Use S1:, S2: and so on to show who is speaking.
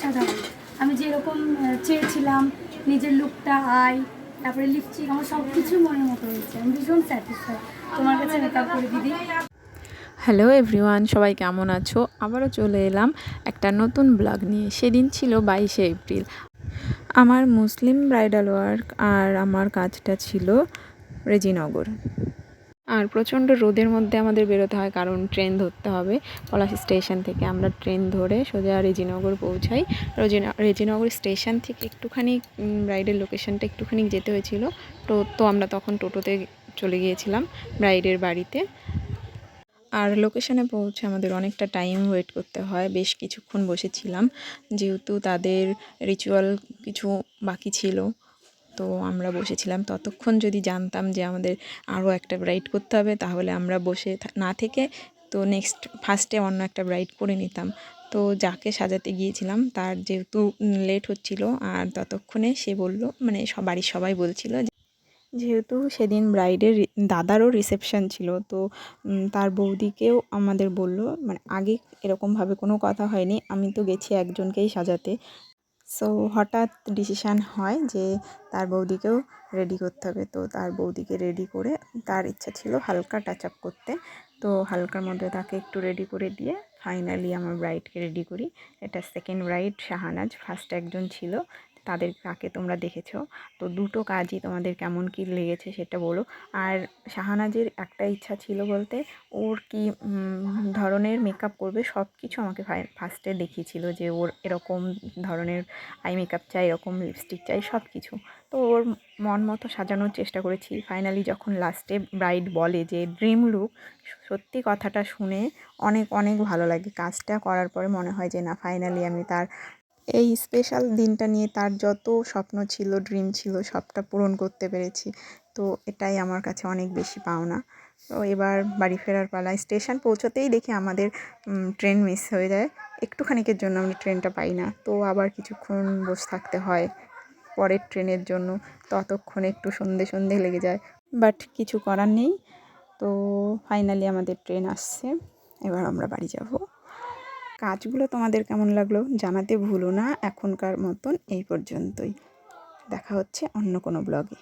S1: অসাধারণ। আমি যেরকম চেয়েছিলাম নিজের লুকটা, তারপরে লিপস্টিক, আমার সব কিছু মনের মতো হয়েছে। আমি ভীষণ স্যাটিসফাইড তোমার কাছে মেকআপ করে দিদি।
S2: হ্যালো এভরিওয়ান, সবাই কেমন আছো? আবারও চলে এলাম একটা নতুন ব্লগ নিয়ে। সেদিন ছিল 22শে এপ্রিল। আমার মুসলিম ব্রাইডাল ওয়ার্ক আর আমার কাজটা ছিল রেজিনগর। আর প্রচণ্ড রোদের মধ্যে আমাদের বেরোতে হয়, কারণ ট্রেন ধরতে হবে। পলাশ স্টেশন থেকে আমরা ট্রেন ধরে সোজা রেজিনগর পৌঁছাই। রেজিনগর স্টেশন থেকে একটুখানি ব্রাইডের লোকেশনটা একটুখানি যেতে হয়েছিল। তো আমরা তখন টোটোতে চলে গিয়েছিলাম ব্রাইডের বাড়িতে। আর লোকেশনে পৌঁছে আমাদের অনেকটা টাইম ওয়েট করতে হয়, বেশ কিছুক্ষণ বসেছিলাম, যেহেতু তাদের রিচুয়াল কিছু বাকি ছিল। তো আমরা বসেছিলাম ততক্ষণ। যদি জানতাম যে আমাদের আরও একটা ব্রাইড করতে হবে, তাহলে আমরা বসে না থেকে তো নেক্সট ফার্স্টে অন্য একটা ব্রাইড করে নিতাম। তো যাকে সাজাতে গিয়েছিলাম তার যেহেতু লেট হচ্ছিল, আর ততক্ষণে সে বলল, মানে বাড়ির সবাই বলছিল, যেহেতু সেদিন ব্রাইডের দাদারও রিসেপশন ছিল, তো তার বৌদিকেও আমাদের বলল, মানে আগে এরকমভাবে কোনো কথা হয়নি, আমি তো গেছি একজনকেই সাজাতে। সো হঠাৎ ডিসিশান হয় যে তার বৌদিকেও রেডি করতে হবে। তো তার বৌদিকে রেডি করে, তার ইচ্ছা ছিল হালকা টাচ আপ করতে, তো হালকার মধ্যে তাকে একটু রেডি করে দিয়ে ফাইনালি আমার ব্রাইডকে রেডি করি। এটা সেকেন্ড ব্রাইড শাহানাজ, ফার্স্ট একজন ছিল, তাকে তোমরা দেখেছো। তো দুটো কাজই তোমাদের কেমন কী লেগেছে সেটা বলো। আর শাহানাজের একটা ইচ্ছা ছিল বলতে, ওর কি ধরনের মেকআপ করবে সব কিছু আমাকে ফার্স্টে দেখিয়েছিল, যে ওর এরকম ধরনের আই মেকআপ চাই, এরকম লিপস্টিক চাই, সব কিছু। তো ওর মন মতো সাজানোর চেষ্টা করেছি। ফাইনালি যখন লাস্টে ব্রাইড বলে যে ড্রিম লুক, সত্যি কথাটা শুনে অনেক অনেক ভালো লাগে। কাজটা করার পরে মনে হয় যে না, ফাইনালি আমি তার এই স্পেশাল দিনটা নিয়ে তার যত স্বপ্ন ছিল, ড্রিম ছিল, সবটা পূরণ করতে পেরেছি। তো এটাই আমার কাছে অনেক বেশি পাওনা। তো এবার বাড়ি ফেরার পালায়। স্টেশন পৌঁছতেই দেখি আমাদের ট্রেন মিস হয়ে যায়। একটুখানিকের জন্য আমি ট্রেনটা পাই না, তো আবার কিছুক্ষণ বসে থাকতে হয় পরের ট্রেনের জন্য। ততক্ষণে একটু সন্ধে সন্ধে লেগে যায়, বাট কিছু করার নেই। তো ফাইনালি আমাদের ট্রেন আসছে, এবার আমরা বাড়ি যাব। কাজগুলো তোমাদের কেমন লাগলো জানাতে ভুলো না। এখনকার মতন এই পর্যন্তই, দেখা হচ্ছে অন্য কোনো ব্লগে।